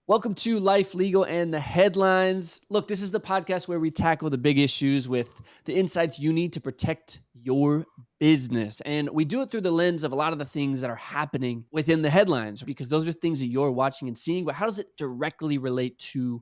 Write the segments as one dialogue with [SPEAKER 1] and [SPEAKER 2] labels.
[SPEAKER 1] Welcome to Life, Legal, and the Headlines. Look, this is the podcast where we tackle the big issues with the insights you need to protect your business. And we do it through the lens of a lot of the things that are happening within the headlines, because those are things that you're watching and seeing. But how does it directly relate to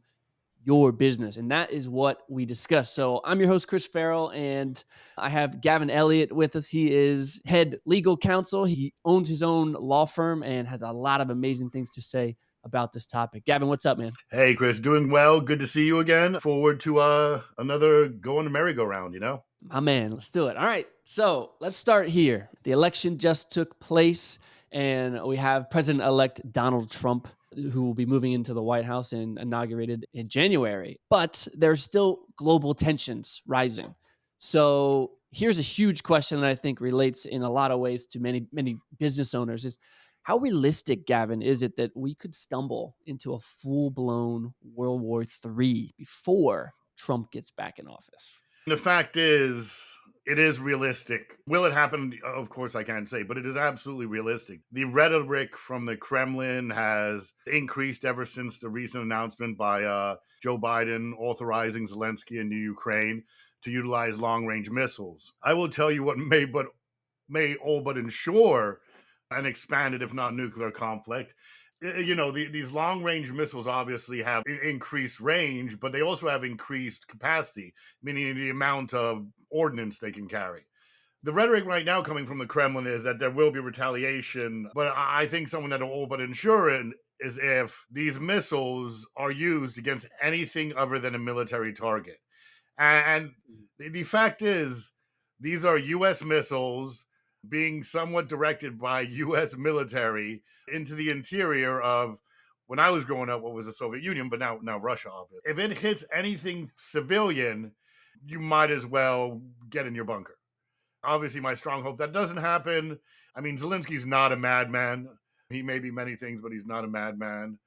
[SPEAKER 1] your business? And that is what we discuss. So I'm your host, Chris Farrell, and I have Gavin Elliot with us. He is head legal counsel. He owns his own law firm and has a lot of amazing things to say about this topic. Gavin, what's up, man?
[SPEAKER 2] Hey, Chris, doing well. Good to see you again. Forward to another go on the merry-go-round,
[SPEAKER 1] My man, let's do it. All right. So let's start here. The election just took place, and we have President elect Donald Trump, who will be moving into the White House and inaugurated in January. But there's still global tensions rising. So here's a huge question that I think relates in a lot of ways to many business owners is how realistic, Gavin, is it that we could stumble into a full-blown World War III before Trump gets back in office?
[SPEAKER 2] The fact is, it is realistic. Will it happen? Of course, I can't say, but it is absolutely realistic. The rhetoric from the Kremlin has increased ever since the recent announcement by Joe Biden authorizing Zelensky in the Ukraine to utilize long-range missiles. I will tell you what may all but ensure an expanded, if not nuclear conflict. These long range missiles obviously have increased range, but they also have increased capacity, meaning the amount of ordnance they can carry. The rhetoric right now coming from the Kremlin is that there will be retaliation, but I think someone that will all but ensure it is if these missiles are used against anything other than a military target. And the fact is, these are U.S. missiles being somewhat directed by U.S. military into the interior of, when I was growing up, what was the Soviet Union, but now Russia, obviously. If it hits anything civilian, you might as well get in your bunker. Obviously, my strong hope that doesn't happen. I mean, Zelensky's not a madman. He may be many things, but he's not a madman.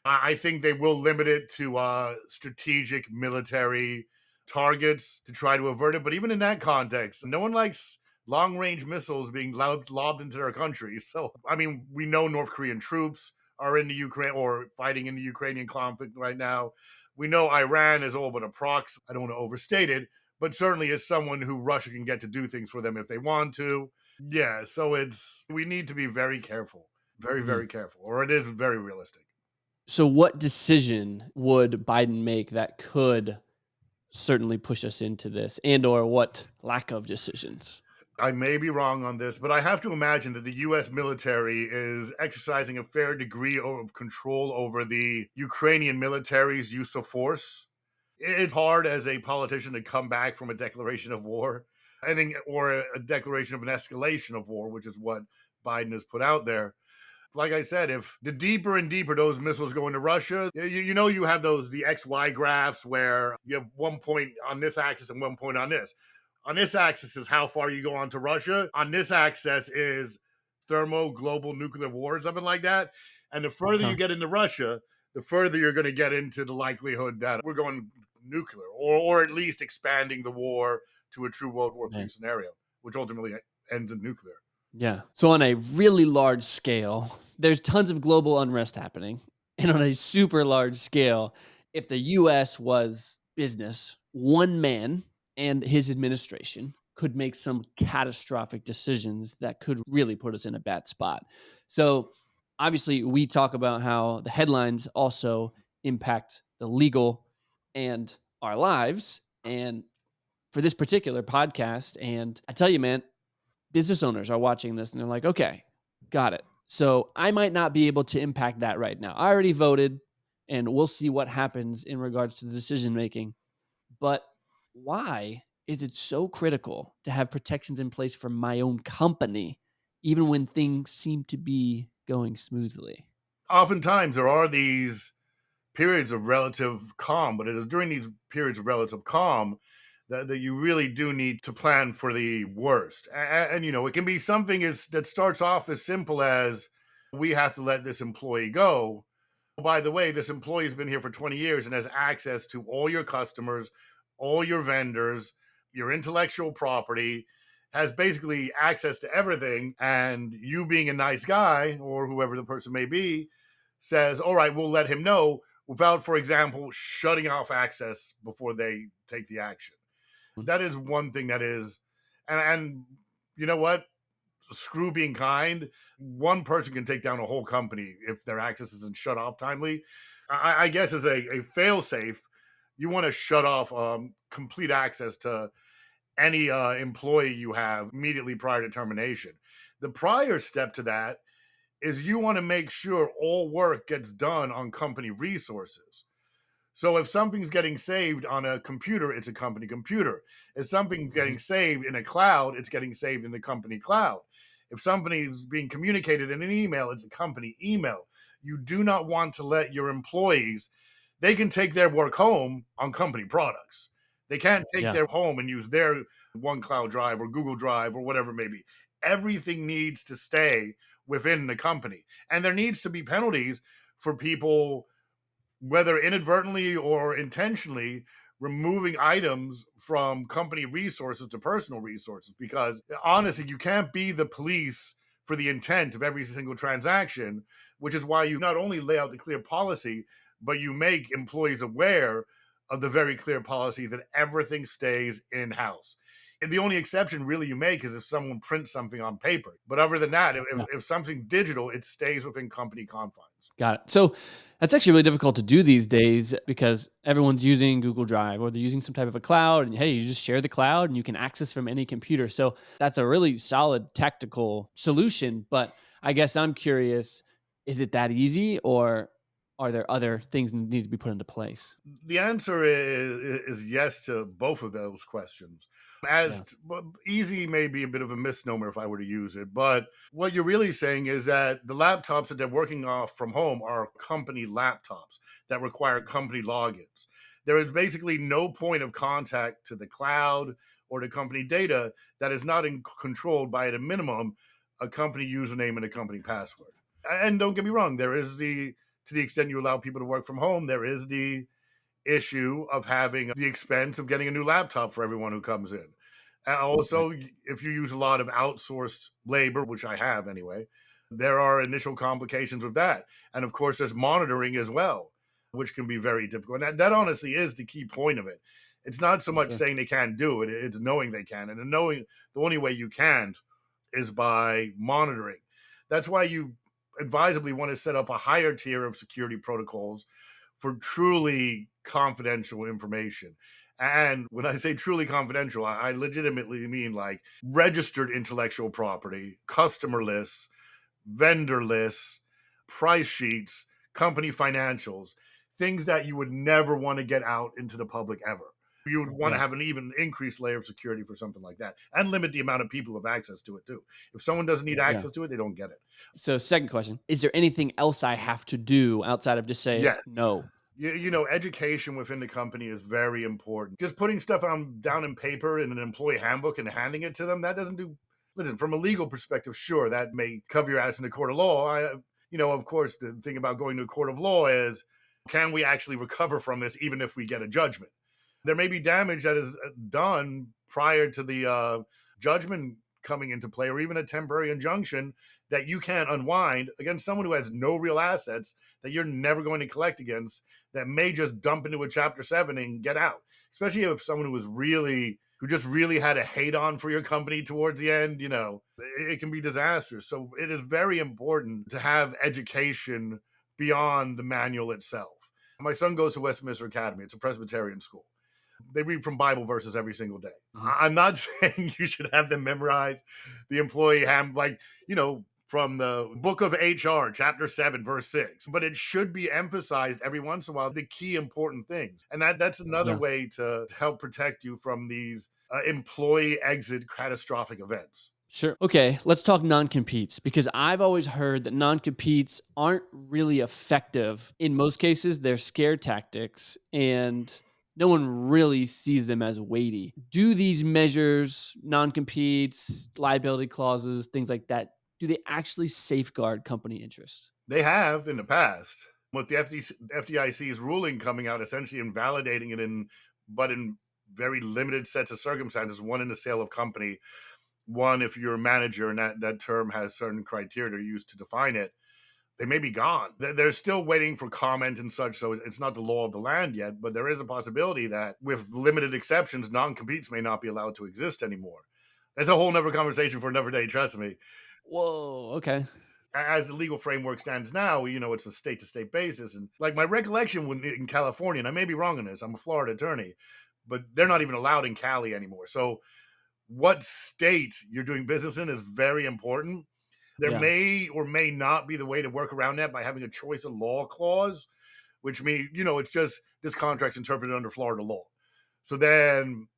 [SPEAKER 2] I think they will limit it to strategic military targets to try to avert it. But even in that context, no one likes long-range missiles being lobbed into their country. So, I mean, we know North Korean troops are in the Ukraine or fighting in the Ukrainian conflict right now. We know Iran is all but a proxy. I don't want to overstate it, but certainly is someone who Russia can get to do things for them if they want to. Yeah, so we need to be very careful. Very, very careful, or it is very realistic.
[SPEAKER 1] So what decision would Biden make that could certainly push us into this, and or what lack of decisions?
[SPEAKER 2] I may be wrong on this, but I have to imagine that the U.S. military is exercising a fair degree of control over the Ukrainian military's use of force. It's hard as a politician to come back from a declaration of war or a declaration of an escalation of war, which is what Biden has put out there. Like I said, if the deeper and deeper those missiles go into Russia, you have the XY graphs where you have 1 point on this axis and 1 point on this. On this axis is how far you go on to Russia. On this axis is global nuclear war, something like that. And the further you get into Russia, the further you're going to get into the likelihood that we're going nuclear, or at least expanding the war to a true World War III scenario, which ultimately ends in nuclear.
[SPEAKER 1] Yeah. So on a really large scale, there's tons of global unrest happening. And on a super large scale, if the US was business, one man and his administration could make some catastrophic decisions that could really put us in a bad spot. So obviously, we talk about how the headlines also impact the legal and our lives. And for this particular podcast, and I tell you, man, business owners are watching this and they're like, okay, got it. So I might not be able to impact that right now. I already voted and we'll see what happens in regards to the decision making. But why is it so critical to have protections in place for my own company, even when things seem to be going smoothly?
[SPEAKER 2] Oftentimes there are these periods of relative calm, but it is during these periods of relative calm that you really do need to plan for the worst. And it can be something that starts off as simple as, we have to let this employee go. By the way, this employee has been here for 20 years and has access to all your customers, all your vendors, your intellectual property, has basically access to everything. And you being a nice guy, or whoever the person may be, says, all right, we'll let him know. without, for example, shutting off access before they take the action.
[SPEAKER 1] Mm.
[SPEAKER 2] That is one thing that is, and you know what? Screw being kind. One person can take down a whole company if their access isn't shut off timely. I guess as a fail safe, you want to shut off complete access to any employee you have immediately prior to termination. The prior step to that is you want to make sure all work gets done on company resources. So if something's getting saved on a computer, it's a company computer. If something's
[SPEAKER 1] Mhm.
[SPEAKER 2] getting saved in a cloud, it's getting saved in the company cloud. If somebody's being communicated in an email, it's a company email. You do not want to let your employees, they can take their work home on company products. They can't take
[SPEAKER 1] Yeah.
[SPEAKER 2] their home and use their one cloud drive or Google Drive or whatever it may be. Everything needs to stay within the company. And there needs to be penalties for people, whether inadvertently or intentionally, removing items from company resources to personal resources, because honestly you can't be the police for the intent of every single transaction, which is why you not only lay out the clear policy, but you make employees aware of the very clear policy that everything stays in house. And the only exception really you make is if someone prints something on paper. But other than that,
[SPEAKER 1] Yeah.
[SPEAKER 2] if something digital, it stays within company confines.
[SPEAKER 1] Got it. So that's actually really difficult to do these days because everyone's using Google Drive or they're using some type of a cloud. And hey, you just share the cloud and you can access from any computer. So that's a really solid technical solution. But I guess I'm curious, is it that easy or are there other things that need to be put into place?
[SPEAKER 2] The answer is yes to both of those questions. As
[SPEAKER 1] Yeah.
[SPEAKER 2] well, easy may be a bit of a misnomer if I were to use it, but what you're really saying is that the laptops that they're working off from home are company laptops that require company logins. There is basically no point of contact to the cloud or to company data that is not controlled by, at a minimum, a company username and a company password. And don't get me wrong, there is the, to the extent you allow people to work from home, there is the issue of having the expense of getting a new laptop for everyone who comes in.
[SPEAKER 1] Right.
[SPEAKER 2] Also, if you use a lot of outsourced labor, which I have anyway, there are initial complications with that. And of course, there's monitoring as well, which can be very difficult. And that honestly is the key point of it. It's not so much
[SPEAKER 1] Sure.
[SPEAKER 2] saying they can't do it, it's knowing they can. And knowing the only way you can is by monitoring. That's why you advisably want to set up a higher tier of security protocols for truly confidential information. And when I say truly confidential, I legitimately mean like registered intellectual property, customer lists, vendor lists, price sheets, company financials, things that you would never want to get out into the public ever. You would want to
[SPEAKER 1] Yeah.
[SPEAKER 2] have an even increased layer of security for something like that and limit the amount of people who have access to it too. If someone doesn't need
[SPEAKER 1] Yeah.
[SPEAKER 2] access to it, they don't get it.
[SPEAKER 1] So, second question, is there anything else I have to do outside of just say
[SPEAKER 2] Yes.
[SPEAKER 1] no?
[SPEAKER 2] Education within the company is very important. Just putting stuff on down in paper in an employee handbook and handing it to them, that doesn't do. Listen, from a legal perspective, sure, that may cover your ass in a court of law. Of course, the thing about going to a court of law is, can we actually recover from this even if we get a judgment? There may be damage that is done prior to the judgment coming into play, or even a temporary injunction that you can't unwind against someone who has no real assets that you're never going to collect against, that may just dump into a chapter 7 and get out. Especially if someone who just really had a hate on for your company towards the end, it can be disastrous. So it is very important to have education beyond the manual itself. My son goes to Westminster Academy. It's a Presbyterian school. They read from Bible verses every single day.
[SPEAKER 1] Mhm.
[SPEAKER 2] I'm not saying you should have them memorize the employee hand, like, from the book of HR, chapter 7, verse 6. But it should be emphasized every once in a while, the key important things. And that's another
[SPEAKER 1] Yeah.
[SPEAKER 2] way to help protect you from these employee exit catastrophic events.
[SPEAKER 1] Sure. Okay, let's talk non-competes because I've always heard that non-competes aren't really effective. In most cases, they're scare tactics and no one really sees them as weighty. Do these measures, non-competes, liability clauses, things like that, do they actually safeguard company interests?
[SPEAKER 2] They have in the past, with the FDIC's ruling coming out, essentially invalidating it but in very limited sets of circumstances. One in the sale of company, one if you're a manager, and that term has certain criteria used to define it. they may be gone. They're still waiting for comment and such, so it's not the law of the land yet, but there is a possibility that with limited exceptions, non-competes may not be allowed to exist anymore. That's a whole nother conversation for another day, trust me.
[SPEAKER 1] Whoa, okay.
[SPEAKER 2] As the legal framework stands now, it's a state to state basis. And like my recollection in California, and I may be wrong on this, I'm a Florida attorney, but they're not even allowed in Cali anymore. So what state you're doing business in is very important. There
[SPEAKER 1] Yeah,
[SPEAKER 2] may or may not be the way to work around that by having a choice of law clause, which means, it's just this contract's interpreted under Florida law. So then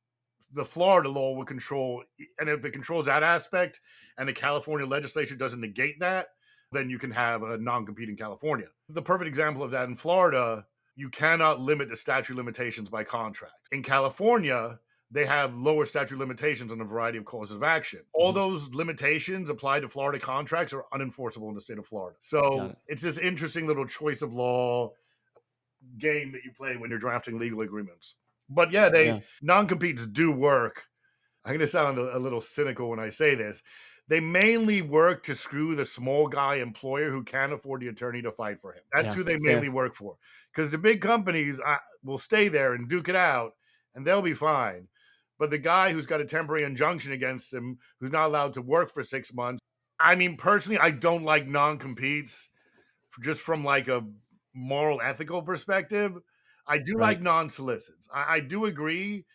[SPEAKER 2] the Florida law will control, and if it controls that aspect and the California legislature doesn't negate that, then you can have a non-compete in California. The perfect example of that in Florida, you cannot limit the statute of limitations by contract. In California, they have lower statute of limitations on a variety of causes of action. All
[SPEAKER 1] mhm,
[SPEAKER 2] those limitations applied to Florida contracts are unenforceable in the state of Florida.
[SPEAKER 1] got
[SPEAKER 2] So
[SPEAKER 1] it.
[SPEAKER 2] it's this interesting little choice of law game that you play when you're drafting legal agreements. But yeah, they
[SPEAKER 1] Yeah,
[SPEAKER 2] non-competes do work. I'm going to sound a little cynical when I say this. They mainly work to screw the small guy employer who can't afford the attorney to fight for him. That's
[SPEAKER 1] yeah,
[SPEAKER 2] who they
[SPEAKER 1] fair.
[SPEAKER 2] mainly work for. Because the big companies will stay there and duke it out, and they'll be fine. But the guy who's got a temporary injunction against him, who's not allowed to work for 6 months, I mean, personally, I don't like non-competes just from like a moral ethical perspective. I do
[SPEAKER 1] Right.
[SPEAKER 2] like non-solicits. I do agree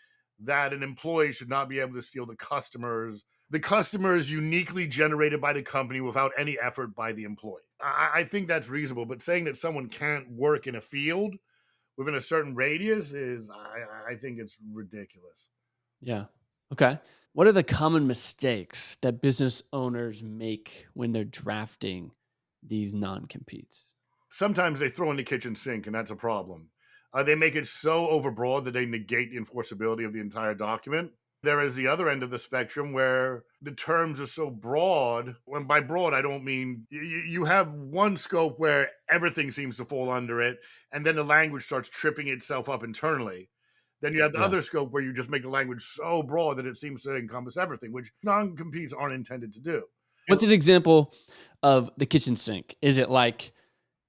[SPEAKER 2] that an employee should not be able to steal the customers uniquely generated by the company without any effort by the employee. I think that's reasonable, but saying that someone can't work in a field within a certain radius is, I think it's ridiculous.
[SPEAKER 1] Yeah. Okay. What are the common mistakes that business owners make when they're drafting these non-competes?
[SPEAKER 2] Sometimes they throw in the kitchen sink, and that's a problem. They make it so overbroad that they negate the enforceability of the entire document. There is the other end of the spectrum where the terms are so broad. When by broad, I don't mean you have one scope where everything seems to fall under it, and then the language starts tripping itself up internally. Then you have the
[SPEAKER 1] Yeah.
[SPEAKER 2] other scope where you just make the language so broad that it seems to encompass everything, which non competes aren't intended to do. And
[SPEAKER 1] What's an example of the kitchen sink? Is it like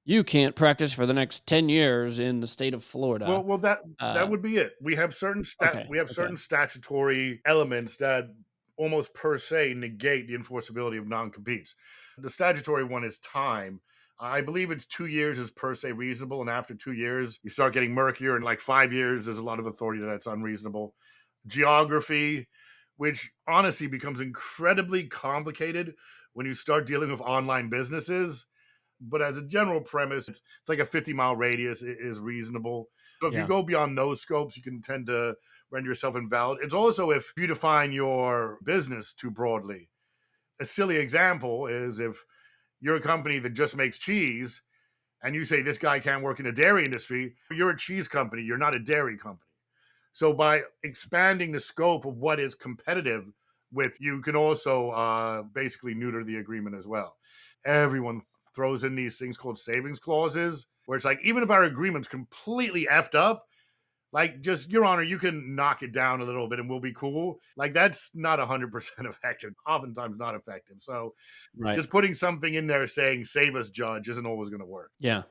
[SPEAKER 1] you can't practice for the next 10 years in the state of Florida?
[SPEAKER 2] that
[SPEAKER 1] Uh,
[SPEAKER 2] would be it.
[SPEAKER 1] okay.
[SPEAKER 2] We have
[SPEAKER 1] Okay.
[SPEAKER 2] certain statutory elements that almost per se negate the enforceability of non-competes. The statutory one is time. I believe it's 2 years is per se reasonable, and after 2 years, you start getting murkier. And like 5 years, there's a lot of authority that's unreasonable. Geography, which honestly becomes incredibly complicated when you start dealing with online businesses, but as a general premise, it's like a 50-mile radius is reasonable. So if you
[SPEAKER 1] Yeah.
[SPEAKER 2] go beyond those scopes, you can tend to render yourself invalid. It's also if you define your business too broadly. A silly example is if you're a company that just makes cheese and you say this guy can't work in the dairy industry, you're a cheese company, you're not a dairy company. So by expanding the scope of what is competitive with, you can also basically neuter the agreement as well. Everyone throws in these things called savings clauses, where it's like even if our agreement's completely effed up, like just your honor, you can knock it down a little bit and we'll be cool. Like that's not 100% effective. Oftentimes not effective. So
[SPEAKER 1] Right.
[SPEAKER 2] just putting something in there saying "save us, judge" isn't always going to work.
[SPEAKER 1] Yeah.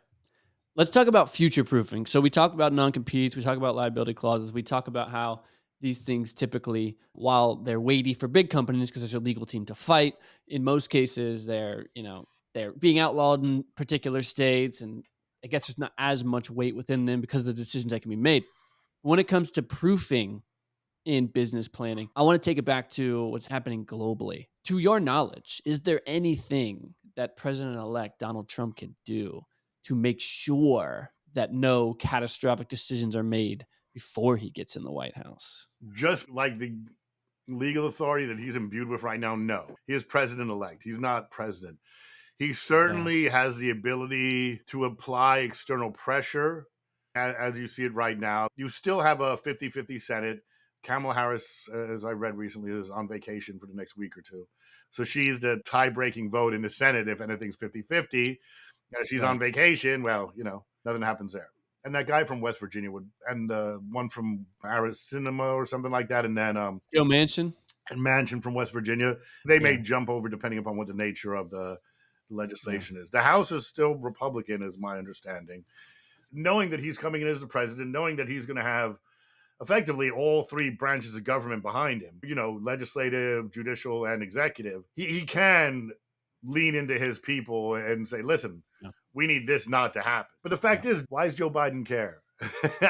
[SPEAKER 1] Let's talk about future proofing. So we talk about non-competes, we talk about liability clauses, we talk about how these things typically, while they're weighty for big companies because there's a legal team to fight, in most cases they're being outlawed in particular states, and I guess there's not as much weight within them because of the decisions that can be made. When it comes to proofing in business planning, I want to take it back to what's happening globally. To your knowledge, is there anything that President elect Donald Trump can do to make sure that no catastrophic decisions are made before he gets in the White House?
[SPEAKER 2] Just like the legal authority that he's imbued with right now, no. He is president elect. He's not president. He
[SPEAKER 1] Yeah.
[SPEAKER 2] certainly has the ability to apply external pressure as you see it right now. You still have a 50-50 Senate. Kamala Harris, as I read recently, is on vacation for the next week or two. So she's the tie breaking vote in the Senate if anything's 50-50. She's on
[SPEAKER 1] Right.
[SPEAKER 2] vacation. Well, nothing happens there. And that guy from West Virginia and one from Arizona or something like that, and then
[SPEAKER 1] Joe Manchin?
[SPEAKER 2] and Manchin from West Virginia, they may
[SPEAKER 1] Yeah.
[SPEAKER 2] jump over depending upon what the nature of the
[SPEAKER 1] Yeah.
[SPEAKER 2] legislation is. The House is still Republican, is my understanding. Knowing that he's coming in as the president, knowing that he's going to have effectively all three branches of government behind him, legislative, judicial, and executive, he can lean into his people and say, listen,
[SPEAKER 1] Yeah.
[SPEAKER 2] we need this not to happen. But the fact
[SPEAKER 1] Yeah.
[SPEAKER 2] is, why does Joe Biden care?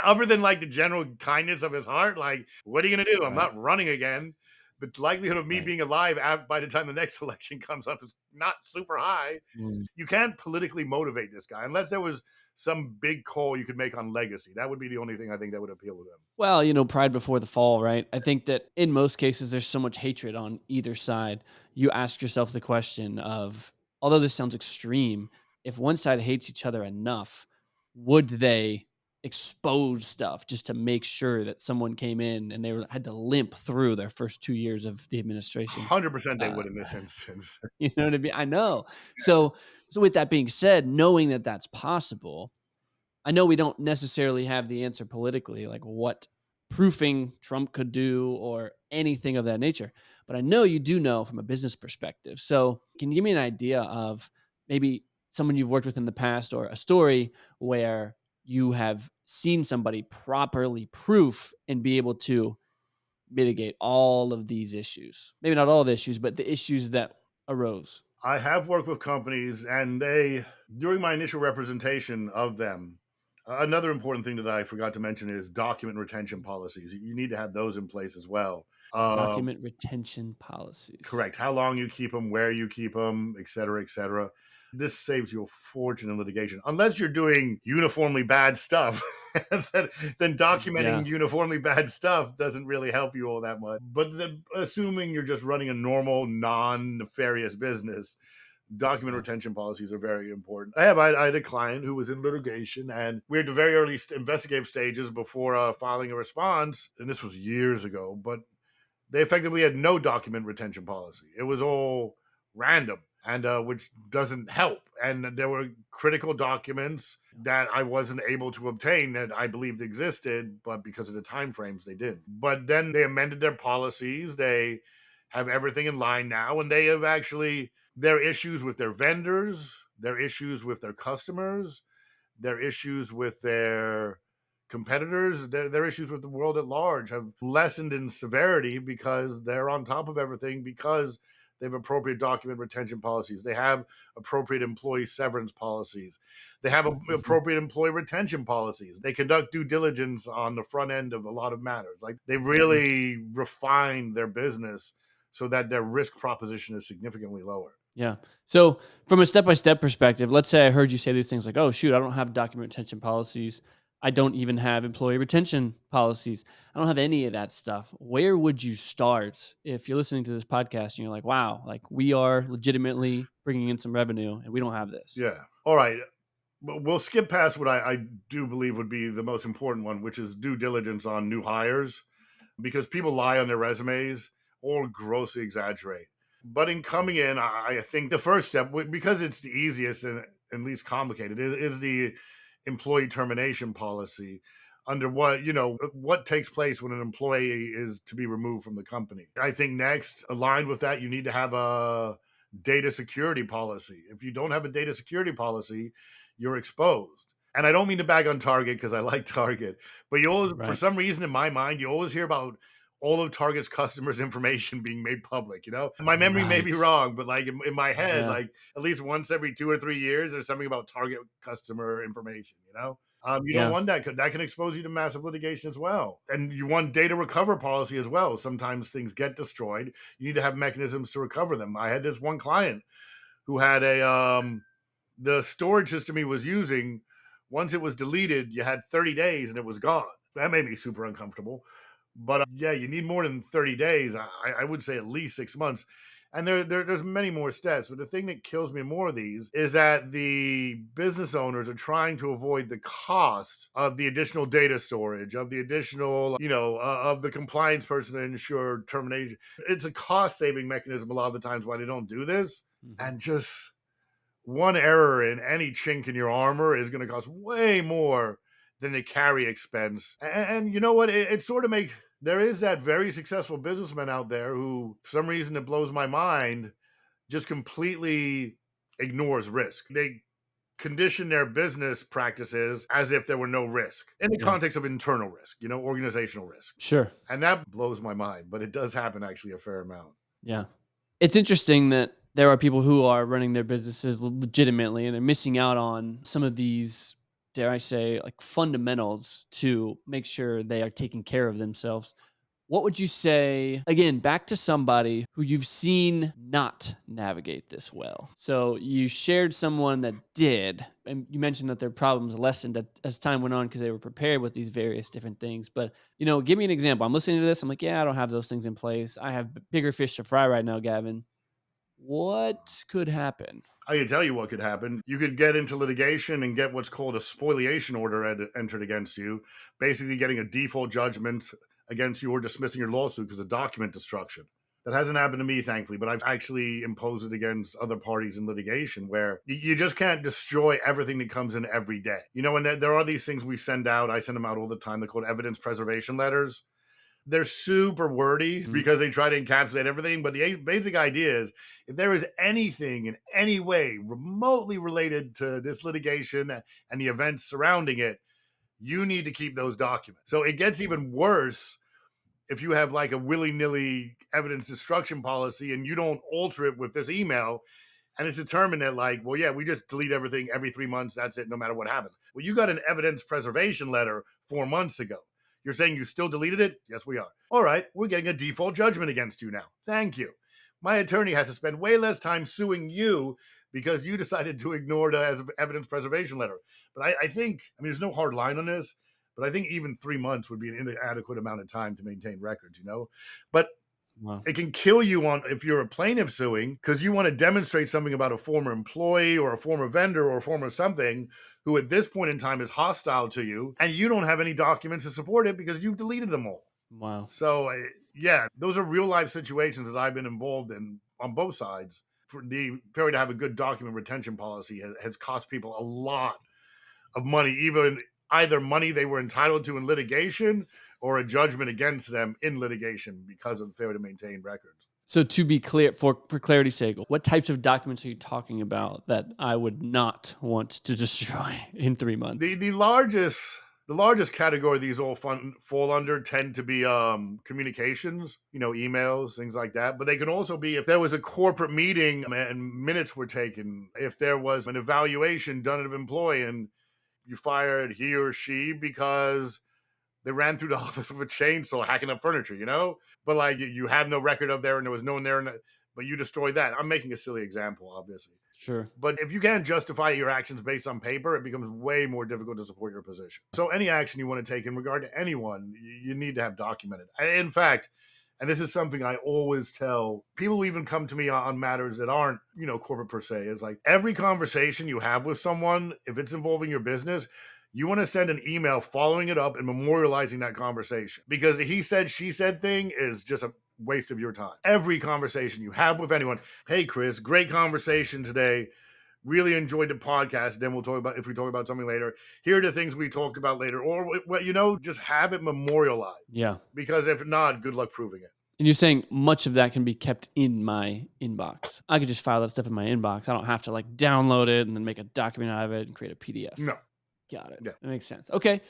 [SPEAKER 2] Other than like the general kindness of his heart, like, what are you going to do? I'm
[SPEAKER 1] Right.
[SPEAKER 2] not running again. The likelihood of me
[SPEAKER 1] Right.
[SPEAKER 2] being alive by the time the next election comes up is not super high.
[SPEAKER 1] Mm.
[SPEAKER 2] You can't politically motivate this guy unless there was some big call you could make on legacy. That would be the only thing I think that would appeal to them.
[SPEAKER 1] Well, pride before the fall, right? I think that in most cases, there's so much hatred on either side. You ask yourself the question of, although this sounds extreme, if one side hates each other enough, would they expose stuff just to make sure that someone came in and had to limp through their first 2 years of the administration?
[SPEAKER 2] 100% they
[SPEAKER 1] Uh,
[SPEAKER 2] would in this instance.
[SPEAKER 1] you know what I mean? I know. So with that being said, knowing that that's possible, I know we don't necessarily have the answer politically, like what proofing Trump could do or anything of that nature. But I know you do know from a business perspective. So, can you give me an idea of maybe someone you've worked with in the past or a story where you have seen somebody properly proof and be able to mitigate all of these issues? Maybe not all the issues, but the issues that arose.
[SPEAKER 2] I have worked with companies, and they, during my initial representation of them, another important thing that I forgot to mention is document retention policies. You need to have those in place as well.
[SPEAKER 1] Document retention policies.
[SPEAKER 2] Correct. How long you keep them, where you keep them, et cetera, et cetera. This saves you a fortune in litigation, unless you're doing uniformly bad stuff. then
[SPEAKER 1] Yeah.
[SPEAKER 2] documenting uniformly bad stuff doesn't really help you all that much. But assuming you're just running a normal, non-nefarious business, document
[SPEAKER 1] Yeah.
[SPEAKER 2] retention policies are very important. I had a client who was in litigation, and we're at the very early investigative stages before filing a response, and this was years ago. But they effectively had no document retention policy. It was all random, and which doesn't help. And there were critical documents that I wasn't able to obtain that I believed existed, but because of the time frames, they didn't. But then they amended their policies. They have everything in line now, and they have actually their issues with their vendors, their issues with their customers, their issues with their competitors, their issues with the world at large have lessened in severity because they're on top of everything, because they have appropriate document retention policies. They have appropriate employee severance policies. They have
[SPEAKER 1] Mhm.
[SPEAKER 2] appropriate employee retention policies. They conduct due diligence on the front end of a lot of matters. Like, they
[SPEAKER 1] Mhm.
[SPEAKER 2] really refined their business so that their risk proposition is significantly lower.
[SPEAKER 1] Yeah. So, from a step by step perspective, let's say I heard you say these things like, oh, shoot, I don't have document retention policies. I don't even have employee retention policies. I don't have any of that stuff. Where would you start if you're listening to this podcast and you're like, wow, like we are legitimately bringing in some revenue and we don't have this?
[SPEAKER 2] Yeah. All right. We'll skip past what I do believe would be the most important one, which is due diligence on new hires, because people lie on their resumes or grossly exaggerate. But in coming in, I think the first step, because it's the easiest and least complicated, is the employee termination policy. Under what takes place when an employee is to be removed from the company. I think next, aligned with that, you need to have a data security policy. If you don't have a data security policy, you're exposed. And I don't mean to bag on Target, because I like Target, but you always, for
[SPEAKER 1] Right.
[SPEAKER 2] some reason in my mind, you always hear about all of Target's customers' information being made public. My memory may be
[SPEAKER 1] Right.
[SPEAKER 2] wrong, but like in my head,
[SPEAKER 1] Yeah.
[SPEAKER 2] like at least once every 2 or 3 years, there's something about Target customer information. You don't
[SPEAKER 1] Yeah.
[SPEAKER 2] want that. That can expose you to massive litigation as well. And you want data recover policy as well. Sometimes things get destroyed. You need to have mechanisms to recover them. I had this one client who had the storage system he was using. Once it was deleted, you had 30 days and it was gone. That made me super uncomfortable. But yeah, you need more than 30 days. I would say at least 6 months. And there's many more steps. But the thing that kills me more of these is that the business owners are trying to avoid the cost of the additional data storage, of the additional, of the compliance person to ensure termination. It's a cost saving mechanism a lot of the times why they don't do this.
[SPEAKER 1] Mhm.
[SPEAKER 2] And just one error in any chink in your armor is going to cost way more than the carry expense. And you know what? It sort of makes there is that very successful businessman out there who, for some reason, it blows my mind, just completely ignores risk. They condition their business practices as if there were no risk in the
[SPEAKER 1] Yeah.
[SPEAKER 2] context of internal risk, organizational risk.
[SPEAKER 1] Sure.
[SPEAKER 2] And that blows my mind, but it does happen actually a fair amount.
[SPEAKER 1] Yeah. It's interesting that there are people who are running their businesses legitimately and they're missing out on some of these, dare I say, like fundamentals to make sure they are taking care of themselves. What would you say, again, back to somebody who you've seen not navigate this well? So you shared someone that did, and you mentioned that their problems lessened as time went on because they were prepared with these various different things. But, give me an example. I'm listening to this. I'm like, yeah, I don't have those things in place. I have bigger fish to fry right now, Gavin. What could happen?
[SPEAKER 2] I can tell you what could happen. You could get into litigation and get what's called a spoliation order entered against you, basically getting a default judgment against you or dismissing your lawsuit because of document destruction. That hasn't happened to me, thankfully, but I've actually imposed it against other parties in litigation where you just can't destroy everything that comes in every day. And there are these things we send out. I send them out all the time. They're called evidence preservation letters. They're super wordy
[SPEAKER 1] Mhm.
[SPEAKER 2] because they try to encapsulate everything. But the basic idea is if there is anything in any way remotely related to this litigation and the events surrounding it, you need to keep those documents. So it gets even worse if you have like a willy-nilly evidence destruction policy and you don't alter it with this email and it's determined that like, well, yeah, we just delete everything every 3 months. That's it, no matter what happens. Well, you got an evidence preservation letter 4 months ago. You're saying you still deleted it? Yes, we are. All right, we're getting a default judgment against you now. Thank you. My attorney has to spend way less time suing you because you decided to ignore the evidence preservation letter. But I think, there's no hard line on this, but I think even 3 months would be an inadequate amount of time to maintain records. But
[SPEAKER 1] Wow.
[SPEAKER 2] it can kill you on if you're a plaintiff suing because you want to demonstrate something about a former employee or a former vendor or a former something who at this point in time is hostile to you and you don't have any documents to support it because you've deleted them all.
[SPEAKER 1] Wow.
[SPEAKER 2] So yeah, those are real life situations that I've been involved in on both sides. For the failure to have a good document retention policy has cost people a lot of money, even either money they were entitled to in litigation or a judgment against them in litigation because of the failure to maintain records.
[SPEAKER 1] So to be clear, for clarity's sake, what types of documents are you talking about that I would not want to destroy in 3
[SPEAKER 2] The
[SPEAKER 1] months?
[SPEAKER 2] the largest the largest category these all fall under tend to be communications, emails, things like that. But they can also be if there was a corporate meeting and minutes were taken, if there was an evaluation done of an employee and you fired he or she because they ran through the office with a chainsaw hacking up furniture. But like you have no record of there and there was no one there, but you destroyed that. I'm making a silly example, obviously.
[SPEAKER 1] Sure.
[SPEAKER 2] But if you can't justify your actions based on paper, it becomes way more difficult to support your position. So any action you want to take in regard to anyone, you need to have documented. In fact, and this is something I always tell people who even come to me on matters that aren't, corporate per se. It's like every conversation you have with someone, if it's involving your business, you want to send an email following it up and memorializing that conversation because the he said, she said thing is just a waste of your time. Every conversation you have with anyone, hey, Chris, great conversation today. Really enjoyed the podcast. Then we'll talk about if we talk about something later. Here are the things we talked about later, or what just have it memorialized.
[SPEAKER 1] Yeah.
[SPEAKER 2] Because if not, good luck proving it.
[SPEAKER 1] And you're saying much of that can be kept in my inbox. I could just file that stuff in my inbox. I don't have to like download it and then make a document out of it and create a PDF.
[SPEAKER 2] No,
[SPEAKER 1] Got it.
[SPEAKER 2] yeah.
[SPEAKER 1] That makes sense. Okay.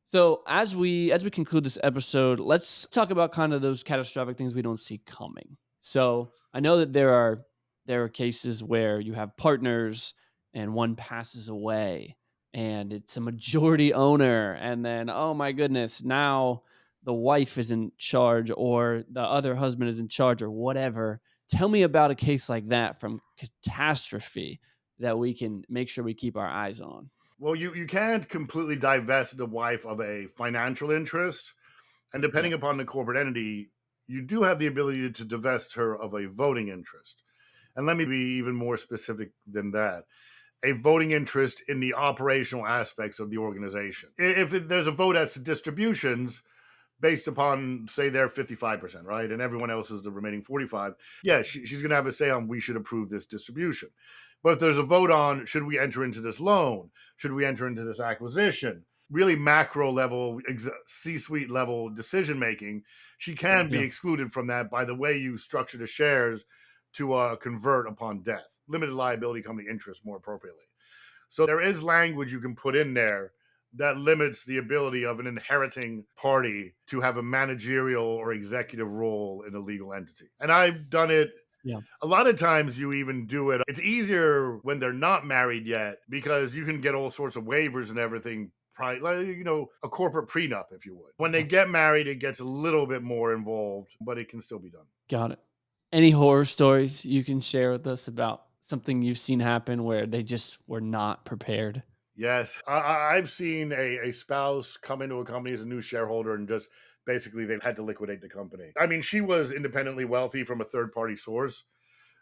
[SPEAKER 1] So as we conclude this episode, let's talk about kind of those catastrophic things we don't see coming. So I know that there are cases where you have partners and one passes away and it's a majority owner, and then oh my goodness, now the wife is in charge or the other husband is in charge or whatever. Tell me about a case like that from catastrophe that we can make sure we keep our eyes on.
[SPEAKER 2] Well, you can't completely divest the wife of a financial interest, and
[SPEAKER 1] Yeah.
[SPEAKER 2] depending upon the corporate entity, you do have the ability to divest her of a voting interest. And let me be even more specific than that. A voting interest in the operational aspects of the organization. If there's a vote as to distributions based upon, say, their 55%, right? And everyone else is the remaining 45. Yeah, she's going to have a say on we should approve this distribution. But if there's a vote on should we enter into this loan? Should we enter into this acquisition? Really macro level, C-suite level decision making, she can be
[SPEAKER 1] Yeah.
[SPEAKER 2] excluded from that by the way you structure the shares to convert upon death. limited liability company interest more appropriately. So there is language you can put in there that limits the ability of an inheriting party to have a managerial or executive role in a legal entity. And I've done it
[SPEAKER 1] Yeah.
[SPEAKER 2] a lot of times. You even do it. It's easier when they're not married yet because you can get all sorts of waivers and everything. Like, a corporate prenup, if you would. When they
[SPEAKER 1] Yeah.
[SPEAKER 2] get married, it gets a little bit more involved, but it can still be done.
[SPEAKER 1] Got it. Any horror stories you can share with us about something you've seen happen where they just were not prepared?
[SPEAKER 2] Yes, I've seen a spouse come into a company as a new shareholder and just basically they've had to liquidate the company. I mean, she was independently wealthy from a third party source,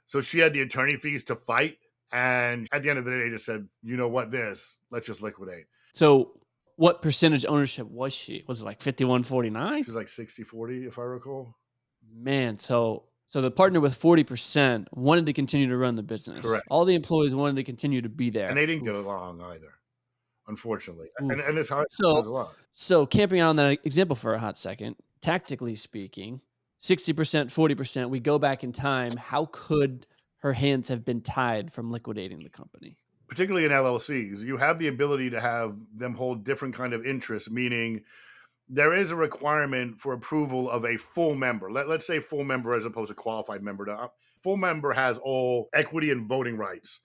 [SPEAKER 2] so she had the attorney fees to fight. And at the end of the day, they just said, you know what, let's just liquidate.
[SPEAKER 1] So, what percentage ownership was she? Was it like 51-49?
[SPEAKER 2] She's like 60-40, if I recall.
[SPEAKER 1] Man, so the partner with 40% wanted to continue to run the business.
[SPEAKER 2] Correct.
[SPEAKER 1] All the employees wanted to continue to be
[SPEAKER 2] And
[SPEAKER 1] there.
[SPEAKER 2] they didn't get
[SPEAKER 1] Oof,
[SPEAKER 2] along either, unfortunately. And
[SPEAKER 1] oof.
[SPEAKER 2] this
[SPEAKER 1] So
[SPEAKER 2] happens a lot.
[SPEAKER 1] so camping on that example for a hot second, tactically speaking, 60%, 40%, we go back in time, how could her hands have been tied from liquidating the company?
[SPEAKER 2] Particularly in LLCs, you have the ability to have them hold different kind of interests, meaning there is a requirement for approval of a full member. Let's say full member as opposed to qualified member. Now, full member has all equity and voting rights.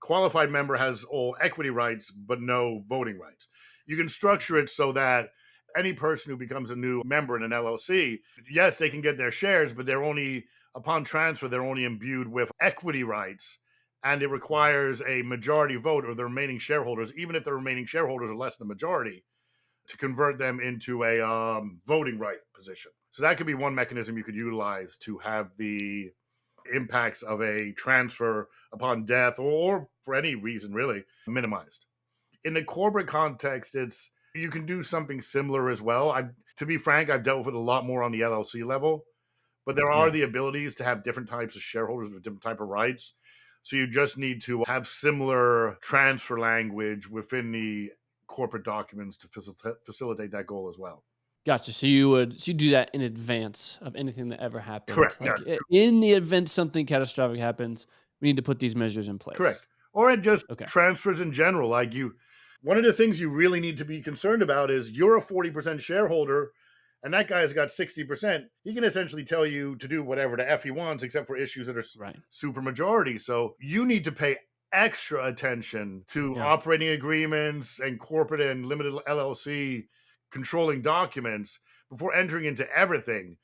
[SPEAKER 2] Qualified member has all equity rights, but no voting rights. You can structure it so that any person who becomes a new member in an LLC, yes, they can get their shares, but upon transfer, they're only imbued with equity rights. And it requires a majority vote of the remaining shareholders, even if the remaining shareholders are less than the majority, to convert them into a voting right position. So that could be one mechanism you could utilize to have the impacts of a transfer upon death or for any reason really minimized. In the corporate context, it's you can do something similar as well. To be frank, I've dealt with it a lot more on the LLC level, but there are
[SPEAKER 1] Yeah.
[SPEAKER 2] the abilities to have different types of shareholders with different type of rights. So you just need to have similar transfer language within the corporate documents to facilitate that goal as well.
[SPEAKER 1] Gotcha. So you do that in advance of anything that ever happened.
[SPEAKER 2] Correct.
[SPEAKER 1] Like,
[SPEAKER 2] Yes.
[SPEAKER 1] in the event something catastrophic happens, we need to put these measures in place.
[SPEAKER 2] Correct. Or it just
[SPEAKER 1] Okay.
[SPEAKER 2] transfers in general. One of the things you really need to be concerned about is you're a 40% shareholder and that guy's got 60%. He can essentially tell you to do whatever the F he wants, except for issues that are
[SPEAKER 1] Right.
[SPEAKER 2] super majority. So you need to pay extra attention to
[SPEAKER 1] Yeah.
[SPEAKER 2] operating agreements and corporate and limited LLC controlling documents before entering into everything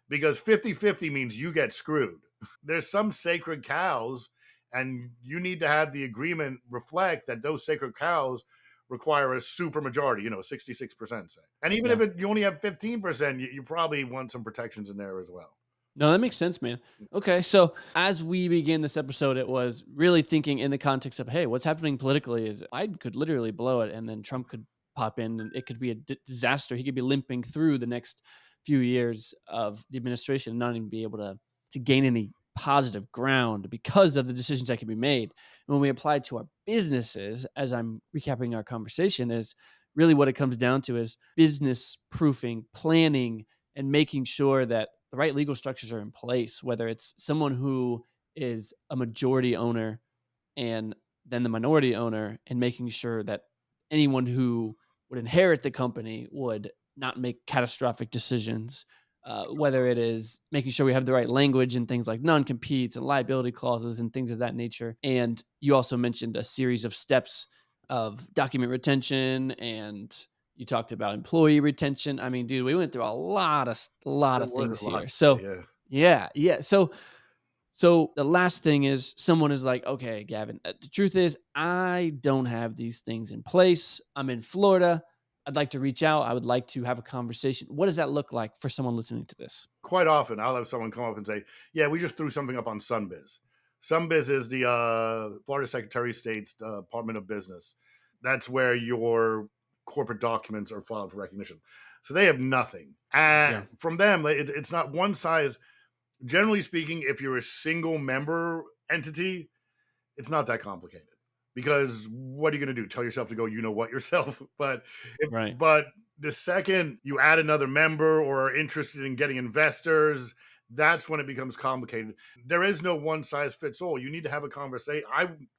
[SPEAKER 2] because 50-50 means you get screwed. There's some sacred cows, and you need to have the agreement reflect that those sacred cows require a super majority, 66%, say. And even if
[SPEAKER 1] Yeah.
[SPEAKER 2] you only have 15%, you probably want some protections in there as well.
[SPEAKER 1] No, that makes sense, man. Okay, so as we begin this episode, it was really thinking in the context of, hey, what's happening politically is Biden could literally blow it, and then Trump could pop in, and it could be a disaster. He could be limping through the next few years of the administration and not even be able to gain any positive ground because of the decisions that can be made. And when we apply it to our businesses, as I'm recapping our conversation, is really what it comes down to is business proofing, planning, and making sure that the right legal structures are in place, whether it's someone who is a majority owner and then the minority owner, and making sure that anyone who would inherit the company would not make catastrophic decisions. Whether it is making sure we have the right language and things like non-competes and liability clauses and things of that nature. And you also mentioned a series of steps of document retention, and you talked about employee retention. I mean, dude, we went through a lot
[SPEAKER 2] There
[SPEAKER 1] of
[SPEAKER 2] was
[SPEAKER 1] things
[SPEAKER 2] a lot
[SPEAKER 1] here.
[SPEAKER 2] to say,
[SPEAKER 1] So
[SPEAKER 2] yeah.
[SPEAKER 1] yeah, yeah. So the last thing is someone is like, okay, Gavin, the truth is, I don't have these things in place. I'm in Florida. I'd like to reach out. I would like to have a conversation. What does that look like for someone listening to this?
[SPEAKER 2] Quite often, I'll have someone come up and say, yeah, we just threw something up on Sunbiz. Sunbiz is the Florida Secretary of State's Department of Business. That's where your corporate documents are filed for recognition. So they have nothing.
[SPEAKER 1] Yeah.
[SPEAKER 2] And from them, it's not one size. Generally speaking, if you're a single member entity, it's not that complicated because what are you going to do? Tell yourself to go, you know what, yourself.
[SPEAKER 1] Right.
[SPEAKER 2] But the second you add another member or are interested in getting investors, that's when it becomes complicated. There is no one size fits all. You need to have a conversation.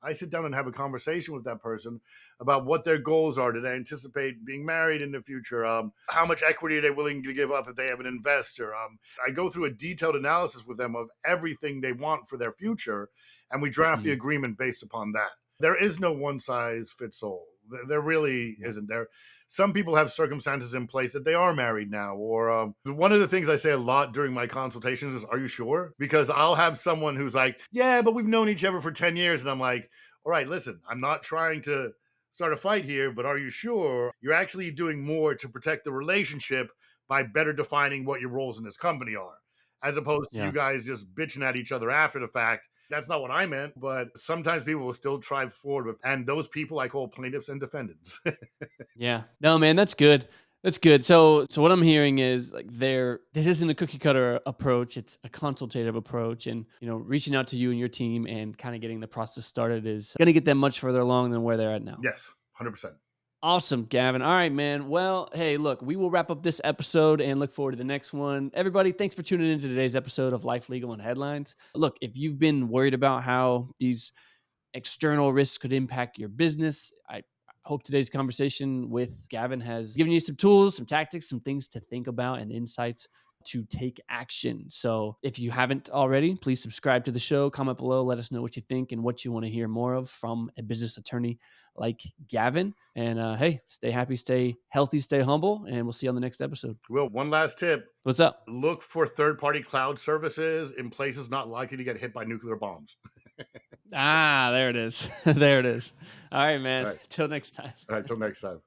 [SPEAKER 2] I sit down and have a conversation with that person about what their goals are. Do they anticipate being married in the future? How much equity are they willing to give up if they have an investor? I go through a detailed analysis with them of everything they want for their future, and we draft the
[SPEAKER 1] Mm,
[SPEAKER 2] agreement based upon that. There is no one size fits all. There really
[SPEAKER 1] yeah.
[SPEAKER 2] isn't. There, some people have circumstances in place that they are married now. Or one of the things I say a lot during my consultations is, "Are you sure?" Because I'll have someone who's like, "Yeah, but we've known each other for 10 years," and I'm like, "All right, listen, I'm not trying to start a fight here, but are you sure you're actually doing more to protect the relationship by better defining what your roles in this company are, as opposed to you
[SPEAKER 1] Yeah.
[SPEAKER 2] guys just bitching at each other after the fact?" That's not what I meant, but sometimes people will still try forward with, and those people I call plaintiffs and defendants.
[SPEAKER 1] Yeah. No, man, that's good. That's good. So what I'm hearing is like this isn't a cookie cutter approach. It's a consultative approach. And, reaching out to you and your team and kind of getting the process started is going to get them much further along than where they're at now.
[SPEAKER 2] Yes, 100%.
[SPEAKER 1] Awesome, Gavin. All right, man. Well, hey, look, we will wrap up this episode and look forward to the next one. Everybody, thanks for tuning into today's episode of Life Legal and Headlines. Look, if you've been worried about how these external risks could impact your business, I hope today's conversation with Gavin has given you some tools, some tactics, some things to think about, and insights to take action. So if you haven't already, please subscribe to the show, comment below, let us know what you think and what you want to hear more of from a business attorney like Gavin. And hey, stay happy, stay healthy, stay humble, and we'll see you on the next episode.
[SPEAKER 2] Well, one last tip:
[SPEAKER 1] What's up?
[SPEAKER 2] look for third party cloud services in places not likely to get hit by nuclear bombs.
[SPEAKER 1] Ah, there it is. There it is. All right,
[SPEAKER 2] All
[SPEAKER 1] man.
[SPEAKER 2] right.
[SPEAKER 1] Till next time.
[SPEAKER 2] All right. Till next time.